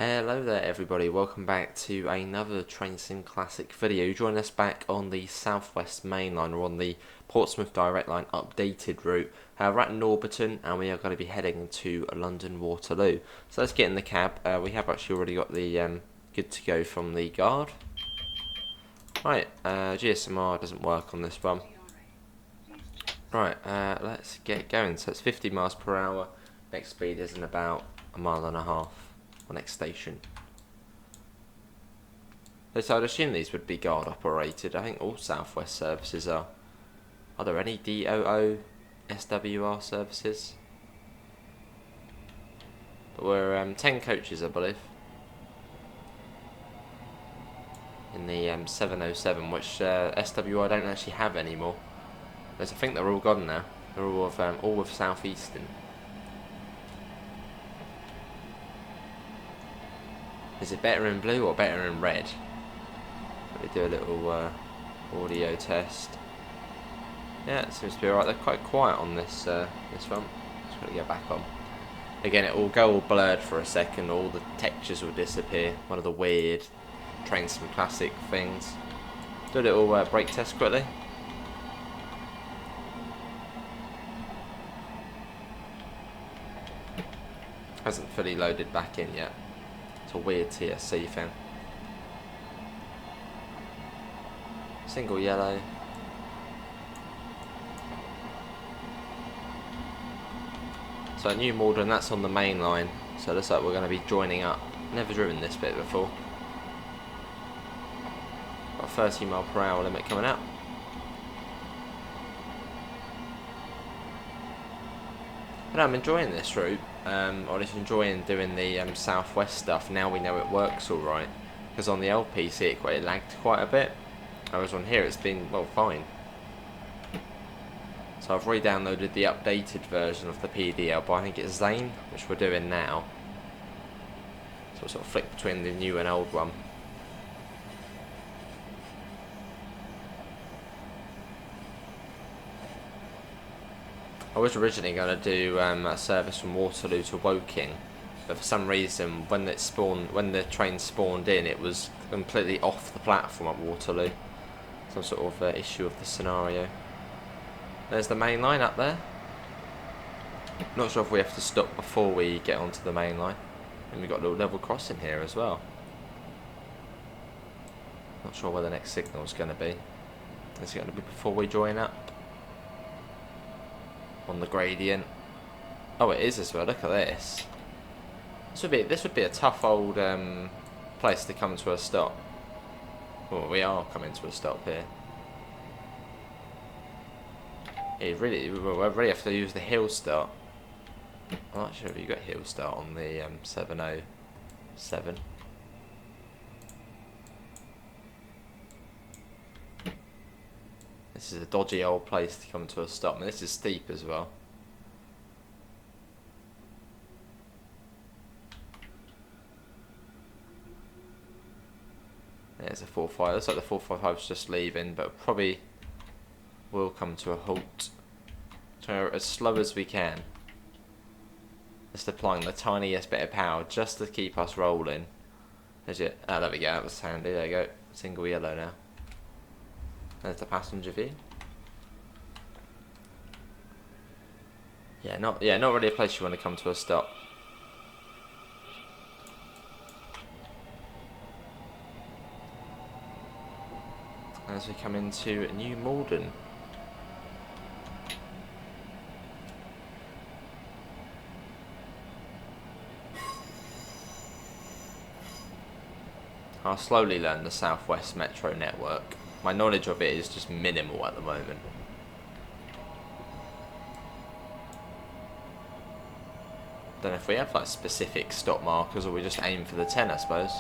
Hello there everybody, welcome back to another Train Sim Classic video. Join us back on the Southwest Mainline, or on the Portsmouth Direct Line updated route. We're at Norbiton and we are going to be heading to London Waterloo. So let's get in the cab. We have actually already got the good to go from the guard. Right, GSMR doesn't work on this one. Right, let's get going. So it's 50 miles per hour. Next speed is in about a mile and a half. Next station. So I'd assume these would be guard operated. I think all Southwest services are. Are there any DOO SWR services? But we're 10 coaches, I believe, in the 707, which SWR don't actually have anymore. I think they're all gone now. They're all with Southeastern. Is it better in blue or better in red? Let me do a little audio test. Yeah, it seems to be alright. They're quite quiet on this this one. Just gotta get back on. Again, it will go all blurred for a second. All the textures will disappear. One of the weird Train Sim Classic things. Do a little brake test quickly. Hasn't fully loaded back in yet. It's a weird TSC thing. Single yellow. So New Wimbledon, that's on the main line. So it looks like we're going to be joining up. Never driven this bit before. Got a 30 mile per hour limit coming out. But I'm enjoying this route. Or just enjoying doing the Southwest stuff. Now we know it works alright. Because on the old PC it lagged quite a bit. Whereas on here it's been, well, fine. So I've re-downloaded the updated version of the PDL, but I think it's Zane, which we're doing now. So we'll sort of flick between the new and old one. I was originally going to do a service from Waterloo to Woking, but for some reason when the train spawned in, it was completely off the platform at Waterloo. Some sort of issue of the scenario. There's the main line up there. Not sure if we have to stop before we get onto the main line. And we've got a little level crossing here as well. Not sure where the next signal is going to be. Is it going to be before we join up? On the gradient. Oh, it is as well. Look at this. This would be a tough old place to come to a stop. Well, we are coming to a stop here. We really have to use the hill start. I'm not sure if you got hill start on the 707. This is a dodgy old place to come to a stop, and this is steep as well. There's a 455. Looks like the 455 is just leaving, but probably will come to a halt. So as slow as we can. Just applying the tiniest bit of power just to keep us rolling. There's it. Ah, there we go. That was handy. There you go. Single yellow now. There's the passenger view. Yeah, not really a place you want to come to a stop. As we come into New Wimbledon. I'll slowly learn the Southwest Metro network. My knowledge of it is just minimal at the moment. Don't know if we have like specific stop markers, or we just aim for the 10, I suppose.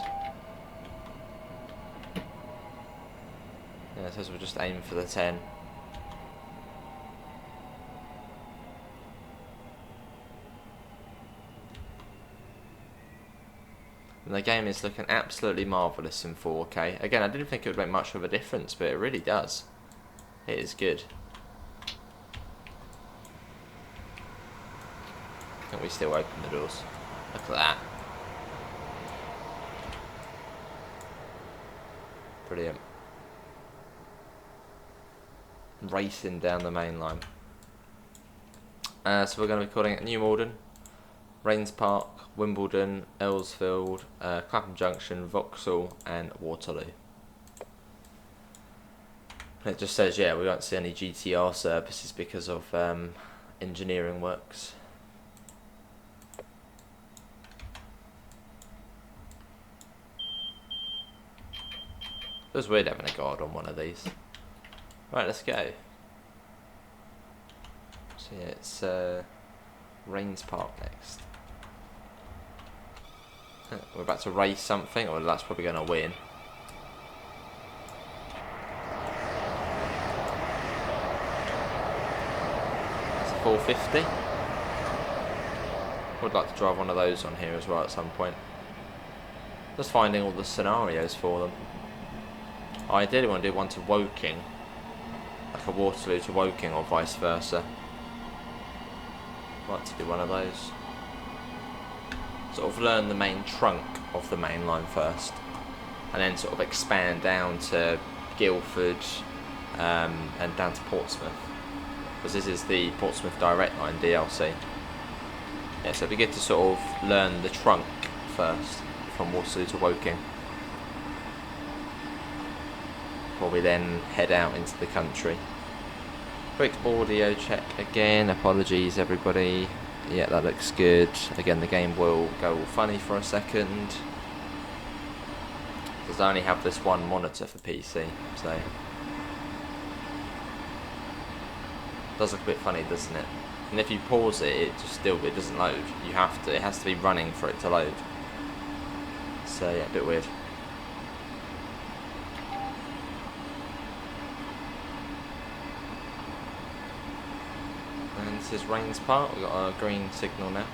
Yeah, it says we'll just aim for the 10. And the game is looking absolutely marvellous in 4K. Again, I didn't think it would make much of a difference, but it really does. It is good. Can we still open the doors? Look at that. Brilliant. Racing down the main line. So we're going to be calling it New Malden, Rains Park, Wimbledon, Earlsfield, Clapham Junction, Vauxhall and Waterloo. And it just says, yeah, we won't see any GTR services because of engineering works. It was weird having a guard on one of these. Right, let's go. So yeah, it's Rains Park next. We're about to race something, or that's probably going to win. That's a 450. Would like to drive one of those on here as well at some point. Just finding all the scenarios for them. I did want to do one to Woking, like a Waterloo to Woking or vice versa. I'd like to do one of those. Sort of learn the main trunk of the main line first, and then sort of expand down to Guildford and down to Portsmouth, because this is the Portsmouth Direct Line DLC. Yeah, so it'd be good to sort of learn the trunk first from Waterloo to Woking, before we then head out into the country. Quick audio check again, apologies everybody. Yeah, that looks good. Again, the game will go all funny for a second, because I only have this one monitor for PC, so it does look a bit funny, doesn't it? And if you pause it, it doesn't load. You have to, it has to be running for it to load. So yeah, a bit weird. And this is Rains Park. We've got a green signal now.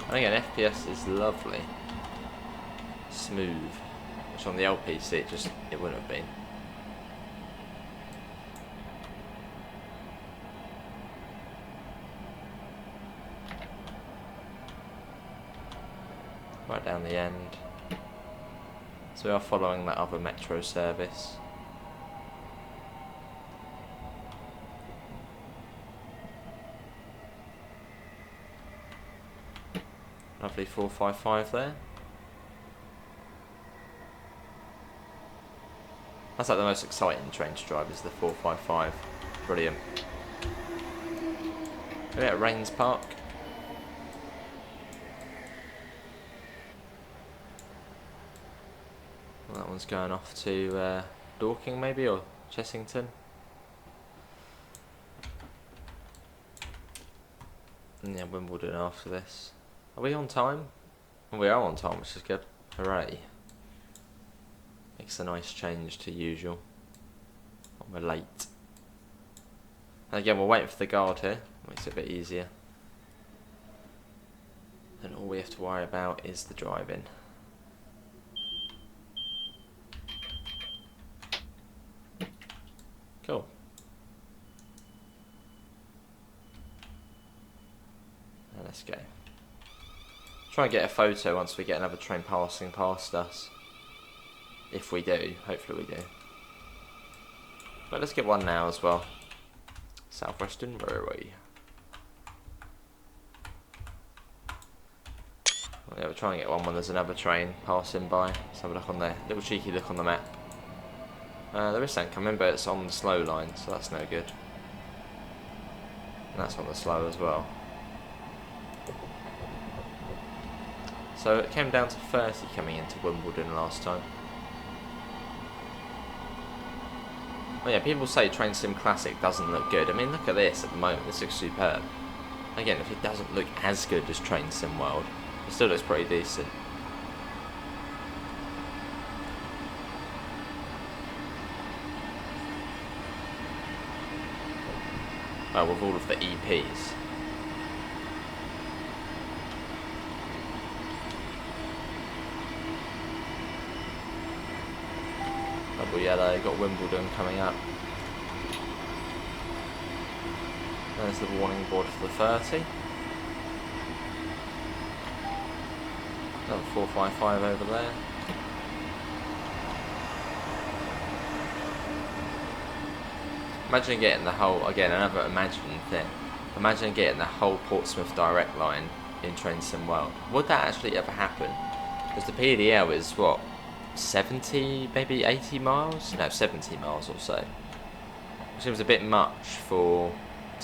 And again, FPS is lovely, smooth, which on the old PC it wouldn't have been. Right down the end. So we are following that other metro service. Lovely 455 there. That's like the most exciting train to drive, is the 455. Brilliant. We're at Rains Park. Well, that one's going off to Dorking maybe, or Chessington. And yeah, Wimbledon after this. Are we on time? Well, we are on time, which is good. Hooray. Makes a nice change to usual. We're late. And again, we're waiting for the guard here. Makes it a bit easier. And all we have to worry about is the driving. Cool. And let's go. Try and get a photo once we get another train passing past us. If we do, hopefully we do. But let's get one now as well. South Western Railway. Well, yeah, we'll try and get one when there's another train passing by. Let's have a look on there. Little cheeky look on the map. There is something coming, but it's on the slow line, so that's no good. And that's on the slow as well. So it came down to 30 coming into Wimbledon last time. Well, yeah, people say Train Sim Classic doesn't look good. I mean, look at this at the moment. This looks superb. Again, if it doesn't look as good as Train Sim World, it still looks pretty decent. Well, with all of the EPs. Double yellow, got Wimbledon coming up. There's the warning board for the 30. Another 455 over there. Imagine getting the whole, again, another imagined thing. Imagine getting the whole Portsmouth direct line in Train Sim World. Would that actually ever happen? Because the PDL is what, 70, maybe 80 miles? No, 70 miles or so. Which seems a bit much for,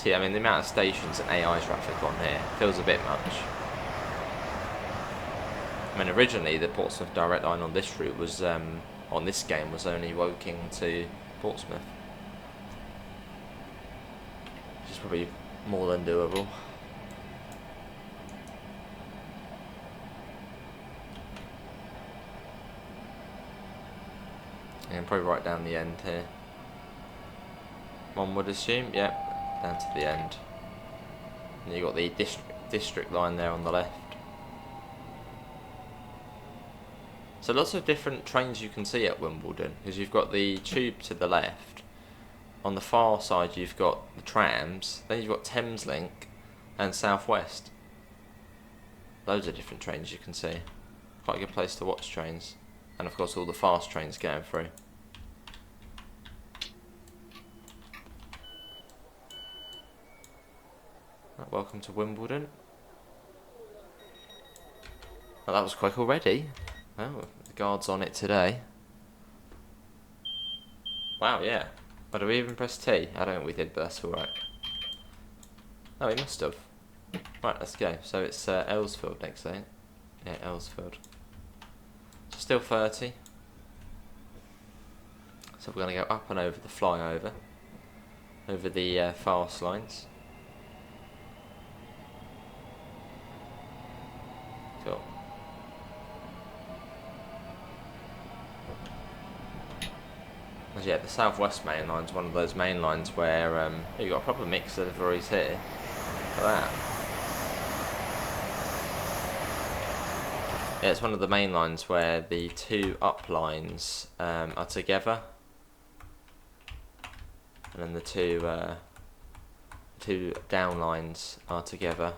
I mean, the amount of stations and AI traffic on here feels a bit much. I mean, originally the Portsmouth direct line on this route was, on this game, was only Woking to Portsmouth. Which is probably more than doable. And probably right down the end here. One would assume, yep, down to the end. And you got the district line there on the left. So lots of different trains you can see at Wimbledon, because you've got the tube to the left. On the far side you've got the trams, then you've got Thameslink and South West. Loads of different trains you can see. Quite a good place to watch trains. And of course all the fast trains going through. Welcome to Wimbledon. Well, that was quick already. Oh, the guard's on it today. Wow, yeah. But did we even press T? I don't think we did, but that's alright. Oh, we must have. Right, let's go. So it's Earlsfield next, eh? Yeah, Earlsfield. So still 30. So we're going to go up and over the flyover. Over the fast lines. Cool. Yeah, the South West main line is one of those main lines where you've got a proper mix of deliveries here. Look at that. Yeah, it's one of the main lines where the two up lines are together, and then the two down lines are together.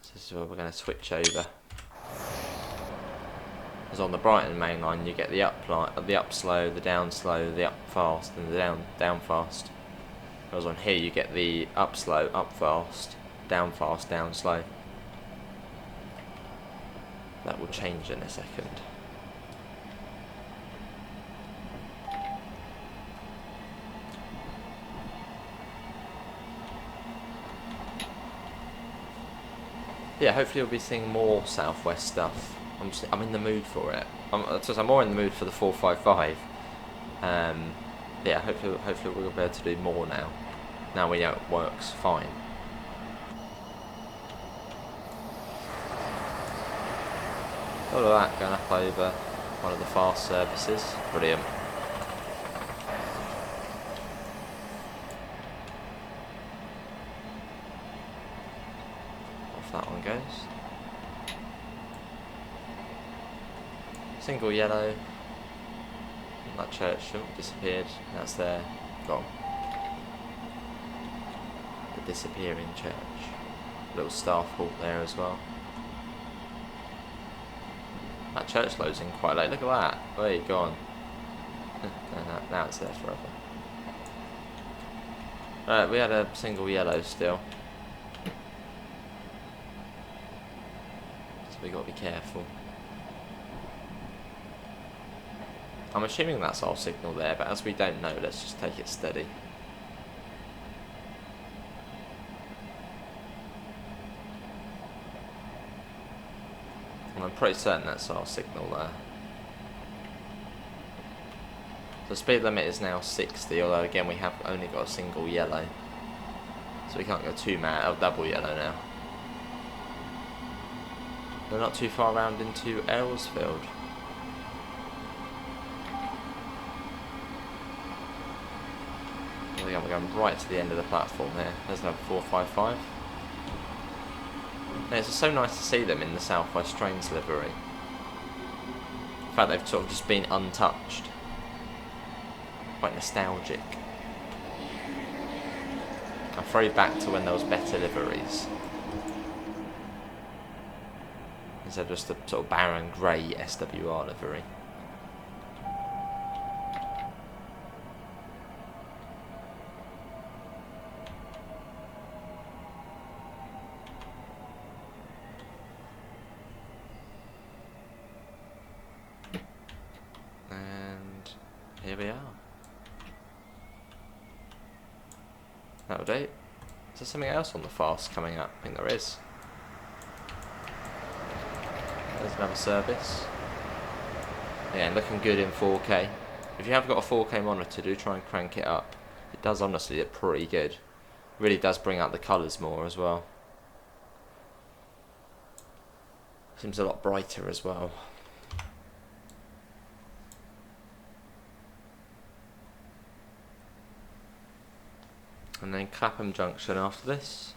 So this is where we're going to switch over. Because on the Brighton main line you get the up slow, the down slow, the up fast, and the down fast. Whereas on here you get the up slow, up fast, down slow. That will change in a second. Yeah, hopefully we'll be seeing more South West stuff. I'm in the mood for it. I'm more in the mood for the 455. Yeah, hopefully we'll be able to do more now. Now we know it works fine. All of that going up over one of the fast services. Brilliant. Off that one goes. Single yellow. That church disappeared. That's there. Gone. The disappearing church. Little staff hall there as well. That church loads in quite late. Look at that. Where you gone? Now it's there forever. Right, we had a single yellow still. So we got to be careful. I'm assuming that's our signal there, but as we don't know, let's just take it steady. And I'm pretty certain that's our signal there. The speed limit is now 60, although again we have only got a single yellow. So we can't go too mad, or double yellow now. We're not too far around into Earlsfield. We're going right to the end of the platform here. There's another 455. And it's so nice to see them in the South West Trains livery. In fact, they've sort of just been untouched. Quite nostalgic. A throwback to when there was better liveries. Instead of just a sort of barren grey SWR livery. And here we are. That'll do. Is there something else on the fast coming up? I think there is. There's another service. Yeah, looking good in 4K. If you have got a 4K monitor, do try and crank it up. It does honestly look pretty good. Really does bring out the colours more as well. Seems a lot brighter as well. And then Clapham Junction after this.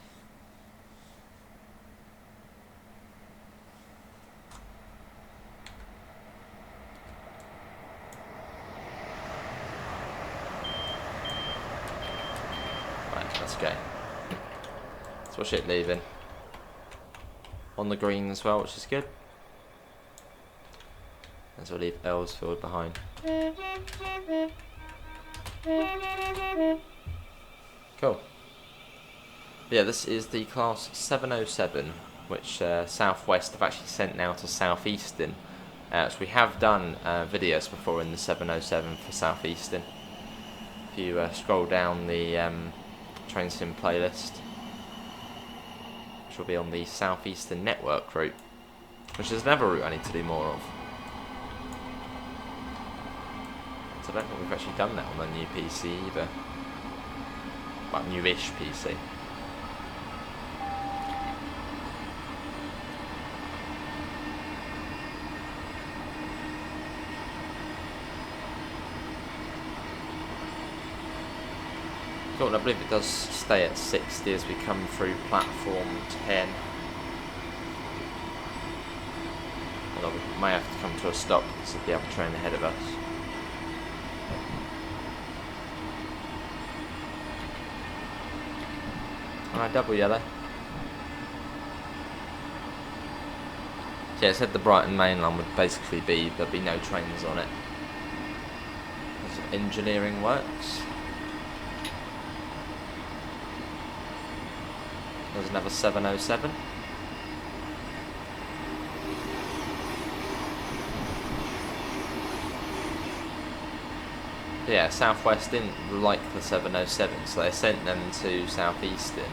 Right, let's go. Let's watch it leaving. On the green as well, which is good. As we'll leave Earlsfield behind. Cool. Yeah, this is the Class 707, which South West have actually sent now to South Eastern. So we have done videos before in the 707 for South Eastern. If you scroll down the train sim playlist, which will be on the South Eastern network route, which is another route I need to do more of. So I don't think we've actually done that on the new PC either. Well, newish PC. Cool, and I believe it does stay at 60 as we come through platform 10. Although we may have to come to a stop because of the other train ahead of us. Alright, double yellow. Yeah, it said the Brighton Mainline would basically be, there'd be no trains on it. Because of engineering works. There's another 707. Yeah, South West didn't like the 707, so they sent them to South Eastern.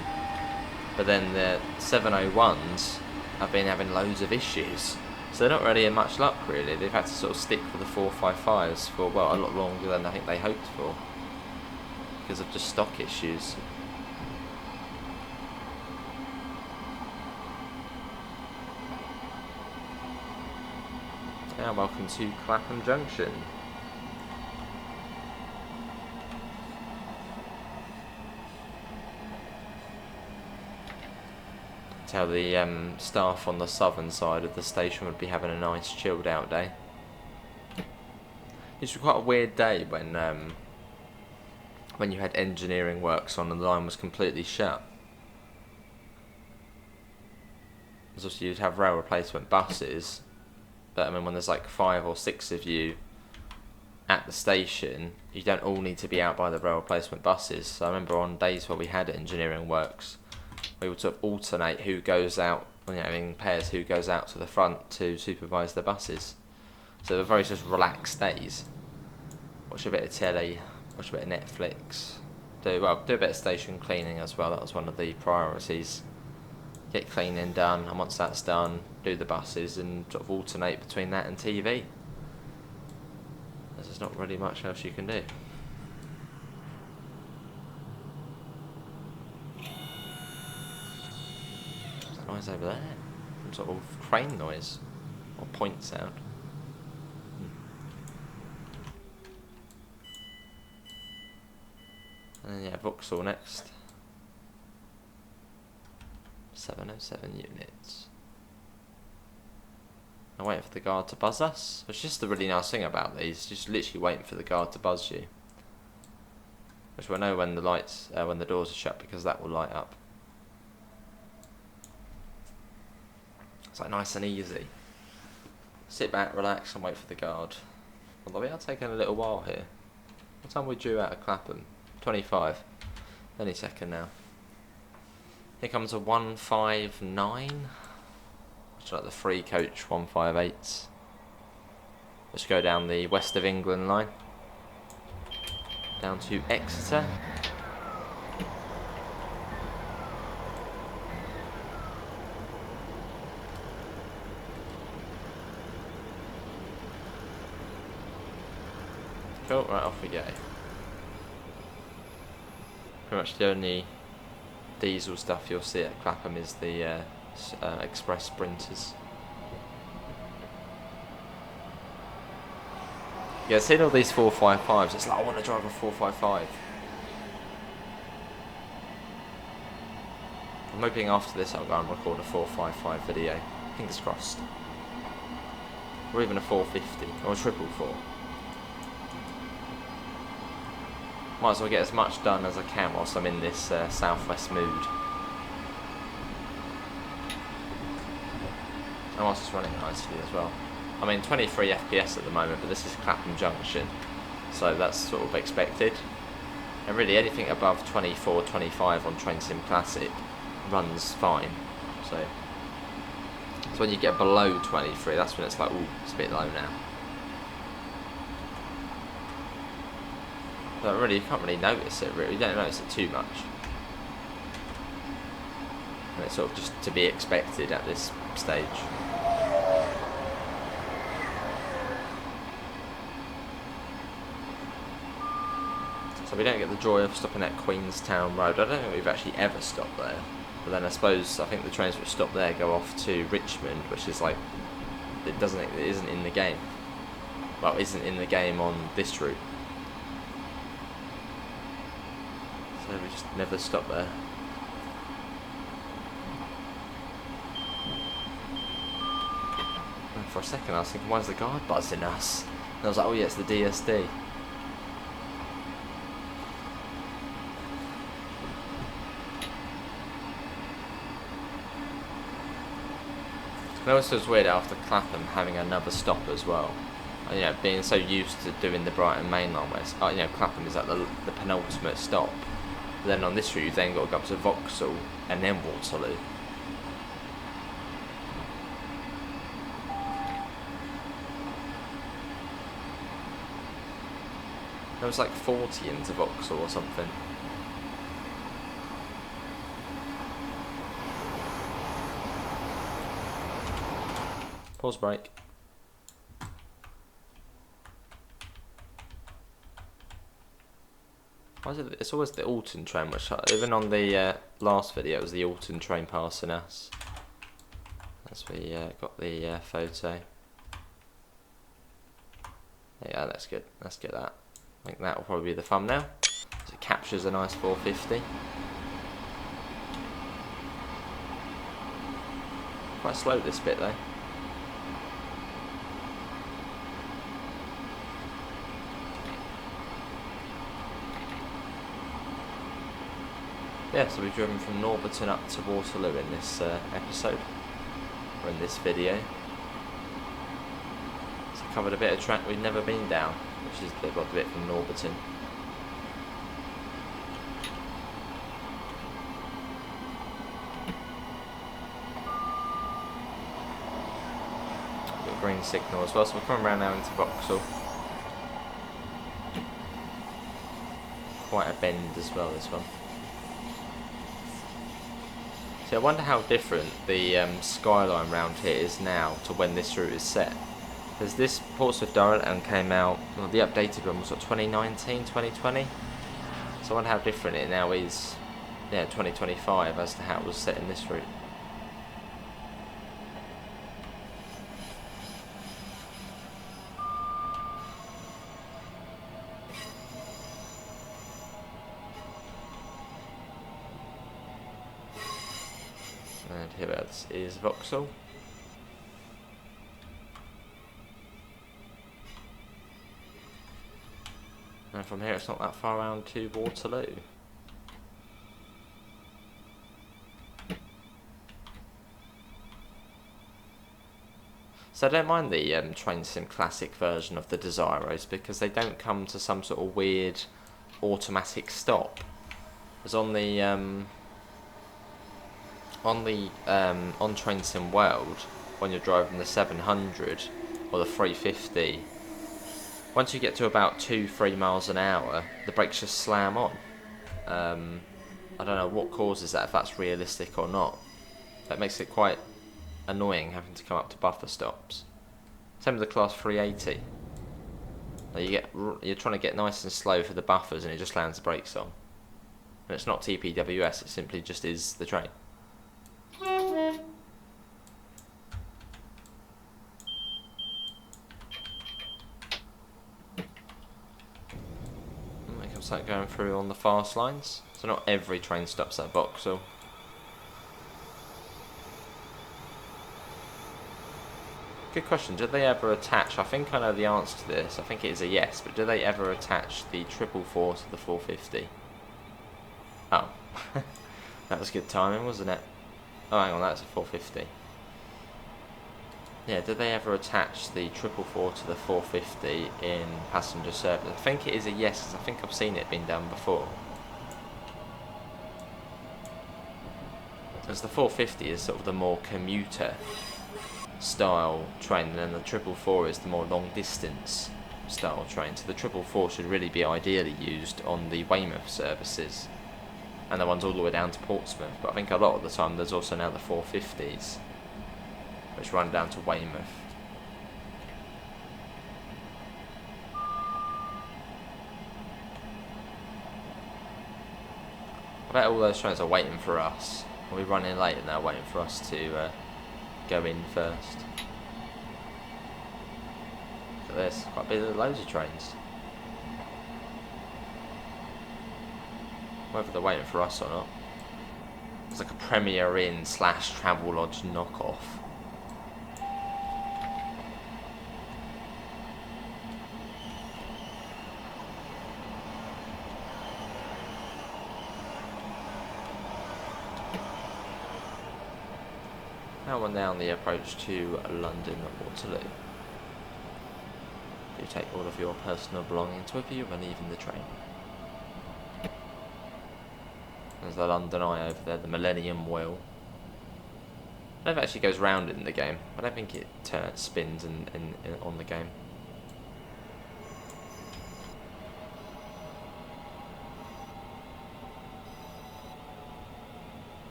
But then the 701s have been having loads of issues, so they're not really in much luck really. They've had to sort of stick with the 455s for, well, a lot longer than I think they hoped for, because of just stock issues. Now welcome to Clapham Junction. How the staff on the southern side of the station would be having a nice chilled out day. It's quite a weird day when you had engineering works on and the line was completely shut. Because obviously you'd have rail replacement buses, but I mean when there's like 5 or 6 of you at the station, you don't all need to be out by the rail replacement buses. So I remember on days where we had engineering works, we would sort of alternate who goes out, you know, in pairs, who goes out to the front to supervise the buses. So they're very just relaxed days. Watch a bit of telly, watch a bit of Netflix, do a bit of station cleaning as well. That was one of the priorities. Get cleaning done, and once that's done, do the buses and sort of alternate between that and TV. There's not really much else you can do. Noise over there, some sort of crane noise or point sound. And then yeah, Vauxhall next. 707 units. I'm waiting for the guard to buzz us. It's just the really nice thing about these, just literally waiting for the guard to buzz you. which we'll know when the lights, when the doors are shut, because that will light up. It's like nice and easy. Sit back, relax, and wait for the guard. Although we are taking a little while here. What time are we due out of Clapham? 25. Any second now. Here comes a 159. Which is like the free coach 158s. Let's go down the West of England line. Down to Exeter. Cool, right, off we go. Pretty much the only diesel stuff you'll see at Clapham is the express sprinters. Yeah, seeing all these 455s, it's like I want to drive a 455. I'm hoping after this I'll go and record a 455 video. Fingers crossed. Or even a 450 or a 444. Might as well get as much done as I can whilst I'm in this southwest mood. And whilst it's running nicely as well. I mean 23 FPS at the moment, but this is Clapham Junction, so that's sort of expected. And really anything above 24, 25 on Train Sim Classic runs fine. So when you get below 23, that's when it's like, ooh, it's a bit low now. But really, you can't really notice it, really. You don't notice it too much. And it's sort of just to be expected at this stage. So we don't get the joy of stopping at Queenstown Road. I don't think we've actually ever stopped there. But then I think the trains which stop there go off to Richmond, which is like, it isn't in the game. Well, it isn't in the game on this route. So we just never stop there. And for a second I was thinking, why is the guard buzzing us? And I was like, oh yeah, it's the DSD. I always feels weird after Clapham having another stop as well. You know, being so used to doing the Brighton Mainline, where you know, Clapham is like the penultimate stop. But then on this route, you've then got to go up to Vauxhall and then Waterloo. There was like 40 into Vauxhall or something. Pause break. Why is it? It's always the Alton train, which even on the last video it was the Alton train passing us. As we got the photo. Yeah, that's good. Let's get that. I think that will probably be the thumbnail. It captures a nice 450. Quite slow this bit though. Yeah, so we've driven from Norbiton up to Waterloo in this episode, or in this video. So covered a bit of track we've never been down, which is the bit from Norbiton. Got a green signal as well, so we're coming around now into Vauxhall. Quite a bend as well, this one. I wonder how different the skyline round here is now to when this route is set. Because this Portsmouth Direct came out, well, the updated one was what, 2019, 2020? So I wonder how different it now is, yeah, 2025 as to how it was set in this route. And hereabouts is Vauxhall. And from here it's not that far around to Waterloo. So I don't mind the Train Sim Classic version of the Desiros because they don't come to some sort of weird automatic stop. As on the on Train Sim World, when you're driving the 700 or the 350, once you get to about 2-3 miles an hour, the brakes just slam on. I don't know what causes that, if that's realistic or not. That makes it quite annoying having to come up to buffer stops. Same with the Class 380. You're trying to get nice and slow for the buffers and it just lands the brakes on. And it's not TPWS, it simply just is the train. It comes like going through on the fast lines. So not every train stops at Vauxhall. Good question. Did they ever attach? I think I know the answer to this. I think it is a yes. But do they ever attach the 444 to the 450? Oh, that was good timing, wasn't it? Oh, hang on, that's a 450. Yeah, did they ever attach the 444 to the 450 in passenger service? I think it is a yes, because I think I've seen it being done before. Because the 450 is sort of the more commuter style train, and then the 444 is the more long distance style train. So the 444 should really be ideally used on the Weymouth services and the ones all the way down to Portsmouth, but I think a lot of the time there's also now the 450s which run down to Weymouth. I bet all those trains are waiting for us. Are we running late and they're waiting for us to go in first? Look at this, quite a bit, loads of trains. Whether they're waiting for us or not. It's like a Premier Inn / Travelodge knockoff. Now we're down the approach to London Waterloo. Do take all of your personal belongings with you when leaving the train. There's the London Eye over there, the Millennium Wheel. I don't know if it actually goes round in the game. I don't think it spins on the game.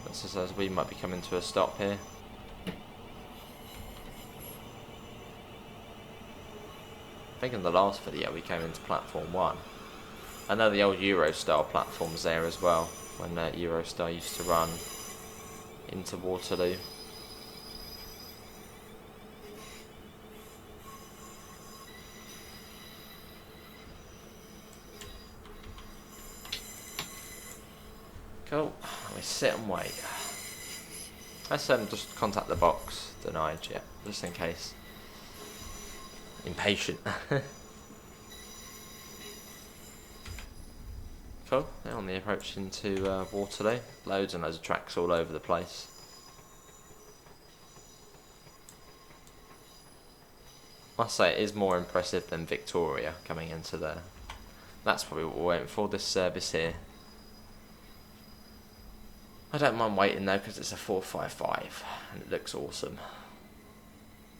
That's just as we might be coming to a stop here. I think in the last video we came into platform 1. I know the old Eurostar platform's there as well, when Eurostar used to run into Waterloo. Cool, we sit and wait. Let's just contact the box, denied yet, just in case. Impatient. Cool, now on the approach into Waterloo. Loads and loads of tracks all over the place. Must say it is more impressive than Victoria coming into there. That's probably what we're waiting for, this service here. I don't mind waiting though because it's a 455 and it looks awesome.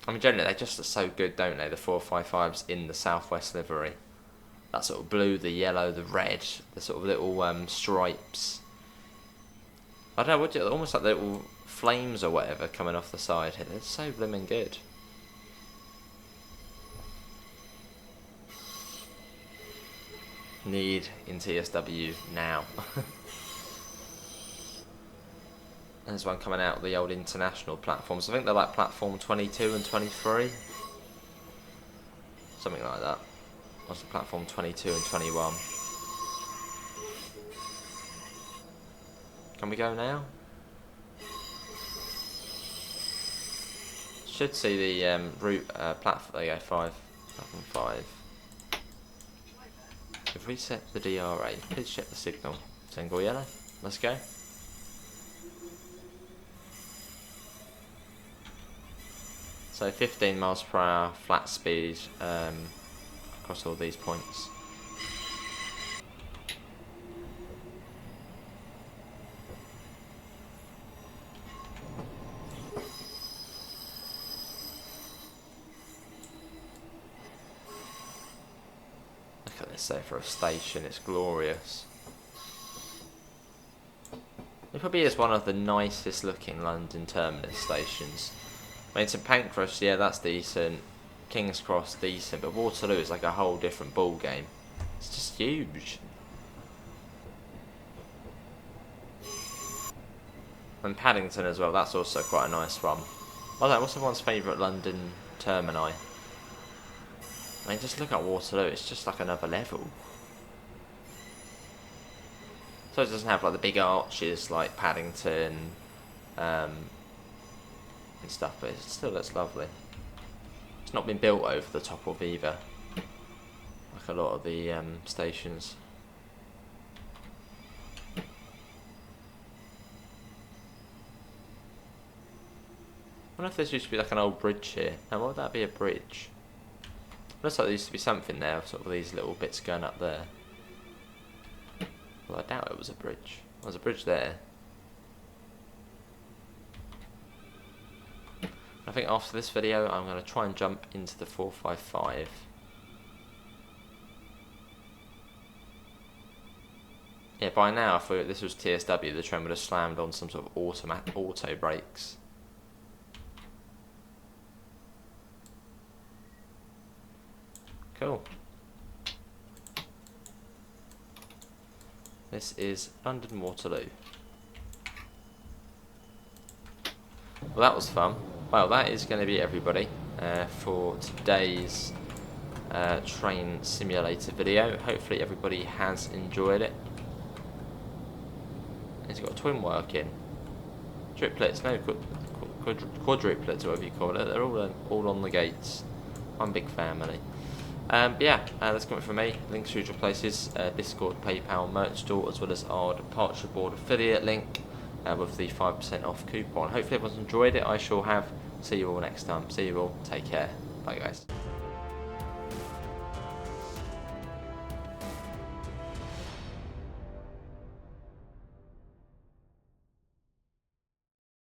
I mean generally they just are so good, don't they, the 455s in the Southwest livery. That sort of blue, the yellow, the red, the sort of little stripes. I don't know, almost like little flames or whatever coming off the side here. They're so blimmin' good. Need in TSW now. There's one coming out of the old international platforms. I think they're like platform 22 and 23. Something like that. What's the platform 22 and 21? Can we go now? Should see the route platform. There you go, 5. Platform 5. if we set the DRA, please check the signal. Single yellow. Let's go. So 15 miles per hour, flat speed across all these points. Look at this though, for a station, it's glorious. It probably is one of the nicest looking London terminus stations. I mean, St Pancras, yeah, that's decent. King's Cross, decent. But Waterloo is like a whole different ball game. It's just huge. And Paddington as well, that's also quite a nice one. I don't know, what's everyone's favourite London termini? I mean, just look at Waterloo, it's just like another level. So it doesn't have like the big arches like Paddington, and stuff, but it still looks lovely. It's not been built over the top of either, like a lot of the stations. I wonder if this used to be like an old bridge here. Now, what would that be, a bridge? Looks like there used to be something there, sort of these little bits going up there. Well, I doubt it was a bridge. There was a bridge there. I think after this video I'm going to try and jump into the 455. Yeah, by now if this was TSW, the train would have slammed on some sort of auto brakes. Cool. This is London Waterloo. Well, that was fun. Well, that is going to be everybody for today's train simulator video. Hopefully everybody has enjoyed it. It's got a twin working. Triplets, no, quadruplets, whatever you call it. They're all on the gates. One big family. But yeah, that's coming from me. Links to usual places, Discord, PayPal, merch store, as well as our departure board affiliate link with the 5% off coupon. Hopefully everyone's enjoyed it. I sure have. See you all next time. See you all. Take care. Bye guys.